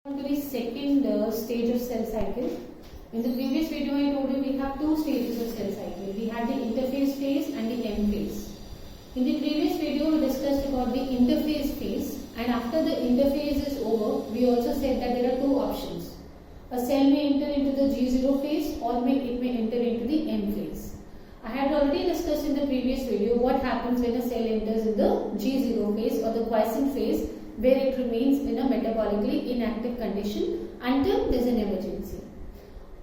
To the second stage of cell cycle. In the previous video I told you we have two stages of cell cycle. We had the interphase phase and the M phase. In the previous video we discussed about the interphase phase, and after the interphase is over we also said that there are two options. A cell may enter into the G0 phase or it may enter into the M phase. I had already discussed in the previous video what happens when a cell enters in the G0 phase or the quiescent phase, where it remains in a metabolically inactive condition until there is an emergency.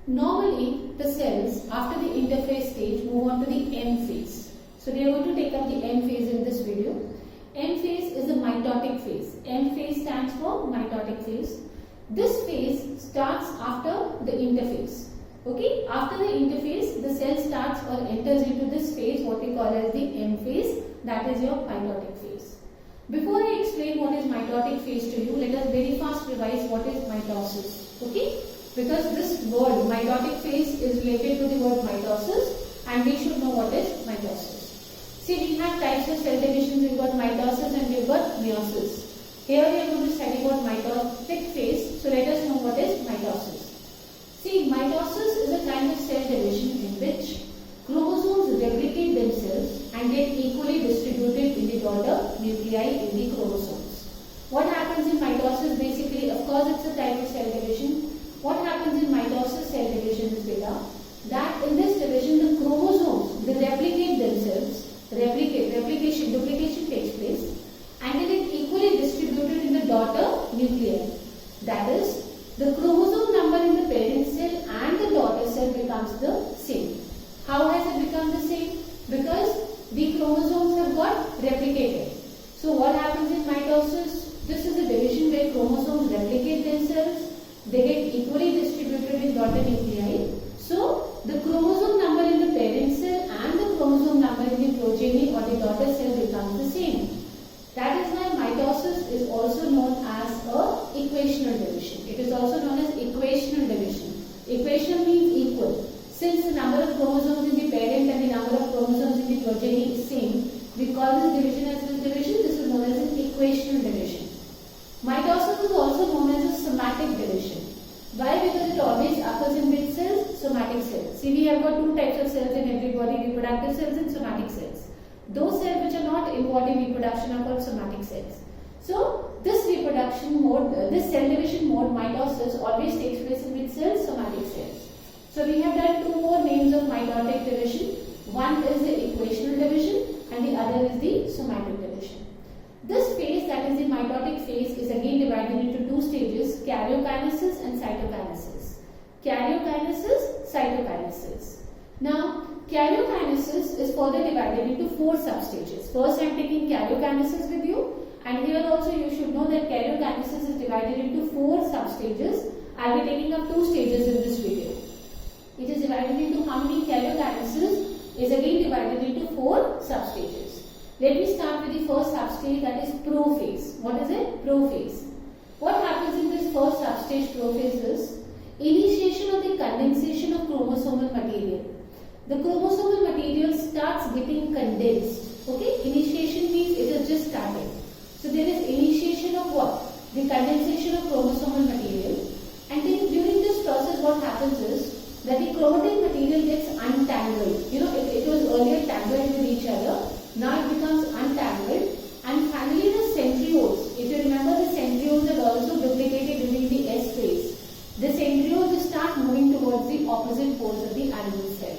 Normally, the cells after the interphase stage move on to the M phase. So, we are going to take up the M phase in this video. M phase is the mitotic phase. M phase stands for mitotic phase. This phase starts after the interphase. Okay, after the interphase, the cell starts or enters into this phase, what we call as the M phase, that is your mitotic phase. Before I explain what is mitotic phase to you, let us very fast revise what is mitosis. Okay? Because this word mitotic phase is related to the word mitosis, and we should know what is mitosis. See, we have types of cell divisions. We've got mitosis and we've got meiosis. Here we are going to study about mitotic phase. So let us know what is mitosis. See, mitosis is a kind of cell division in which chromosomes replicate themselves and get equally distributed in the daughter nuclei in the chromosomes. What happens in mitosis basically, of course it's a type of cell division. What happens in mitosis cell division is that in this division the chromosomes, they replicate themselves, duplication takes place, and they get equally distributed in the daughter nuclei. That is, the chromosome number in the parent cell and the daughter cell becomes the same. How has it become the same? Because the chromosomes have got replicated. So what happens in mitosis? This is a division where chromosomes replicate themselves. They get equally distributed in daughter nuclei. So the chromosome number in the parent cell and the chromosome number in the progeny or the daughter cell becomes the same. That is why mitosis is also known as a equational division. It is also known as equational division. Equational means equal. Since the number of chromosomes in the parent and the number of chromosomes in the progeny is same, we call this division as this division. This is known as an equational division. Mitosis is also known as a somatic division. Why? Because it always occurs in which cells? Somatic cells. See, we have got two types of cells in every body, reproductive cells and somatic cells. Those cells which are not involved in reproduction are called somatic cells. So, this reproduction mode, this cell division mode, mitosis, always takes place in which cells? Somatic cells. So, we have done two more names of mitotic division. One is the equational division and the other is the somatic division. This phase, that is the mitotic phase, is again divided into two stages, karyokinesis and cytokinesis. Karyokinesis, cytokinesis. Now, karyokinesis is further divided into four substages. First, I am taking karyokinesis with you, and here also you should know that karyokinesis is divided into four substages. I will be taking up two stages in this video. It is divided into how many karyokinesis is again divided into four substages. Let me start with the first substage, that is prophase. What is it? Prophase. What happens in this first substage prophase is initiation of the condensation of chromosomal material. The chromosomal material starts getting condensed. Okay? Initiation means it has just started. So there is initiation of what? The condensation of chromosomal material. And then during this process what happens is that the chromatin material gets untangled. You know, it was earlier tangled with each other. Now it becomes untangled, and finally the centrioles. If you remember, the centrioles are also duplicated during the S phase. The centrioles start moving towards the opposite poles of the animal cell.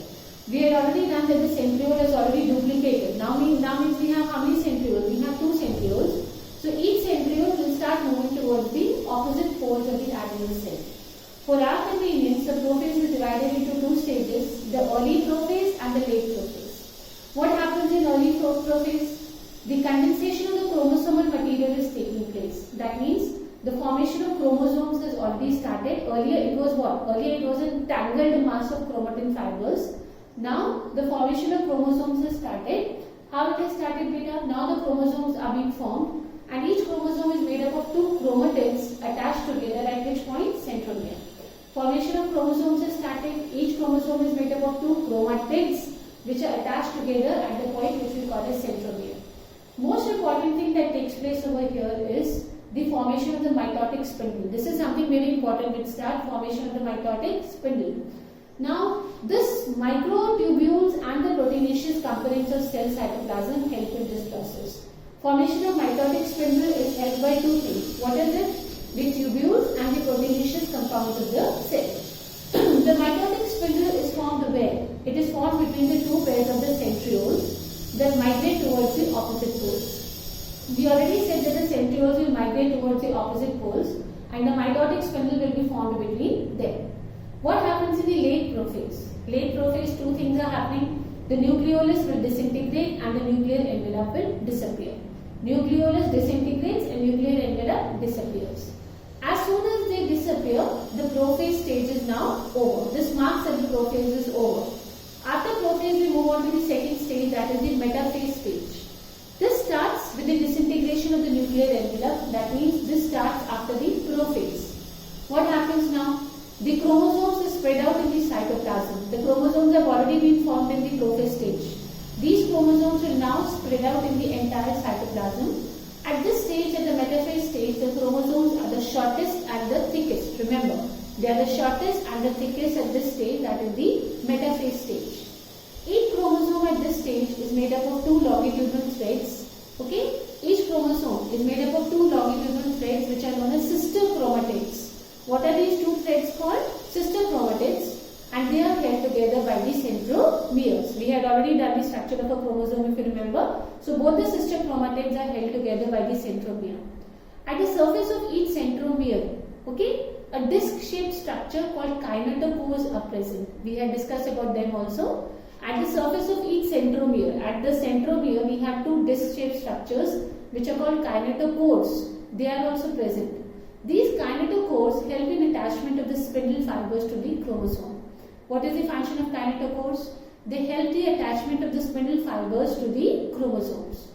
We had already done that the centriole is already duplicated. Now means we have how many centrioles? We have two centrioles. So each centriole will start moving towards the opposite poles of the animal cell. For our convenience, the prophase is divided into two stages, the early prophase and the late prophase. What happens in early prophase? The condensation of the chromosomal material is taking place. That means the formation of chromosomes has already started. Earlier it was what? Earlier it was a tangled mass of chromatin fibers. Now the formation of chromosomes has started. How it has started, beta? Now the chromosomes are being formed, and each chromosome is made up of two chromatins attached together at which point? Centromere. Formation of chromosomes has started. Each chromosome is made up of two chromatids which are attached together at the point which we call as centromere. Most important thing that takes place over here is the formation of the mitotic spindle. This is something very important. It starts formation of the mitotic spindle. Now, this microtubules and the proteinaceous components of cell cytoplasm help in this process. Formation of mitotic spindle is helped by two things. What is it? The tubules and the proteinaceous compounds of the cell. The mitotic spindle is formed where? It is formed between the two pairs of the centrioles that migrate towards the opposite poles. We already said that the centrioles will migrate towards the opposite poles and the mitotic spindle will be formed between them. What happens in the late prophase? Late prophase, two things are happening. The nucleolus will disintegrate and the nuclear envelope will disappear. Nucleolus disintegrates and nuclear envelope disappears. As soon as they disappear, the prophase stage is now over. This marks that the prophase is over. After prophase, we move on to the second stage, that is the metaphase stage. This starts with the disintegration of the nuclear envelope. That means this starts after the prophase. What happens now? The chromosomes are spread out in the cytoplasm. The chromosomes have already been formed in the prophase stage. These chromosomes will now spread out in the entire cytoplasm. At this stage, at the metaphase stage, the chromosomes are the shortest and the thickest. Remember, they are the shortest and the thickest at this stage, that is the metaphase stage. Each chromosome at this stage is made up of two longitudinal threads. Okay? Each chromosome is made up of two longitudinal threads which are known as sister chromatids. What are these two threads called? Sister chromatids, and they are held together by the centromeres. We had already done the structure of a chromosome, if you remember. So both the sister chromatids are held together by the centromere. At the surface of each centromere, okay, a disc-shaped structure called kinetochores are present. We had discussed about them also. At the surface of each centromere, at the centromere, we have two disc-shaped structures which are called kinetochores. They are also present. These kinetochores help in attachment of the spindle fibers to the chromosome. What is the function of kinetochores? They help the attachment of the spindle fibers to the chromosomes.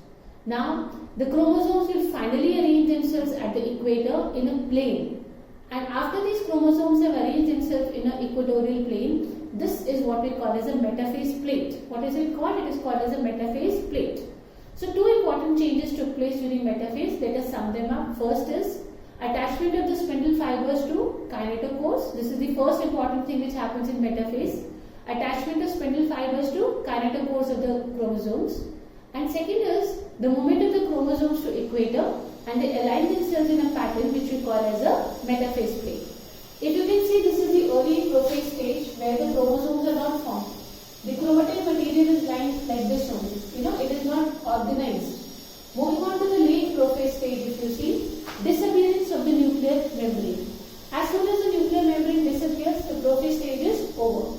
Now, the chromosomes will finally arrange themselves at the equator in a plane. And after these chromosomes have arranged themselves in an equatorial plane, this is what we call as a metaphase plate. What is it called? It is called as a metaphase plate. So, two important changes took place during metaphase. Let us sum them up. First is attachment of the spindle fibers to kinetochores. This is the first important thing which happens in metaphase. Attachment of spindle fibers to kinetochores of the chromosomes. And second is the movement of the chromosomes to equator, and they align themselves in a pattern which we call as a metaphase plate. If you can see, this is the early prophase stage where the chromosomes are not formed. The chromatin material is lined like this only. It is not organized. Moving on to the late prophase stage, if you see, disappearance of the nuclear membrane. As soon as the nuclear membrane disappears, the prophase stage is over.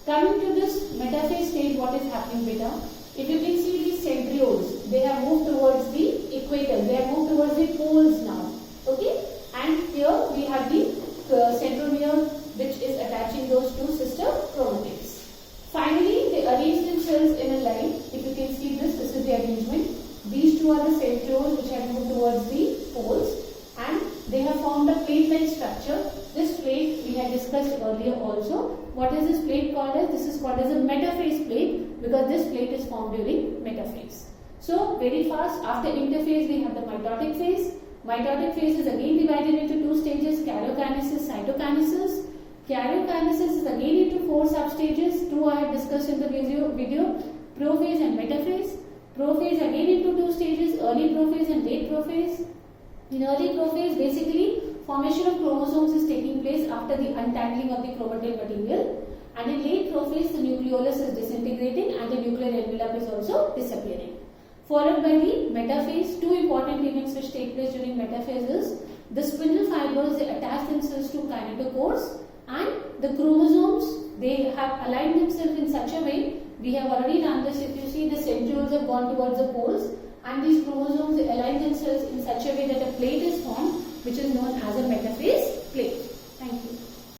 Coming to this metaphase stage, what is happening, beta? If you can see these centrioles, they have moved towards the equator. They have moved towards the poles now. Okay? And here we have the centromere which is attaching those two sister chromatids. Finally, they arrange themselves in a line. If you can see this is the arrangement. These two are the centrioles which have moved towards the poles, and they have formed a plate-like structure. This plate we had discussed earlier also. What is this plate called as? This is called as a metaphase plate because this plate is formed during metaphase. So very fast, after interphase we have the mitotic phase. Mitotic phase is again divided into two stages: karyokinesis, cytokinesis. Karyokinesis is again into four substages. Two I had discussed in the video: prophase and metaphase. Prophase again into two stages: early prophase and late prophase. In early prophase, basically formation of chromosomes is taking place after the untangling of the chromatin material, and in late prophase the nucleolus is disintegrating and the nuclear envelope is also disappearing. Followed by the metaphase, two important events which take place during metaphase is the spindle fibers, they attach themselves to kinetochores, and the chromosomes, they have aligned themselves in such a way. We have already done this. If you see, the centrioles have gone towards the poles, and these chromosomes, they align themselves in such a way that a plate is formed which is known as a metaphase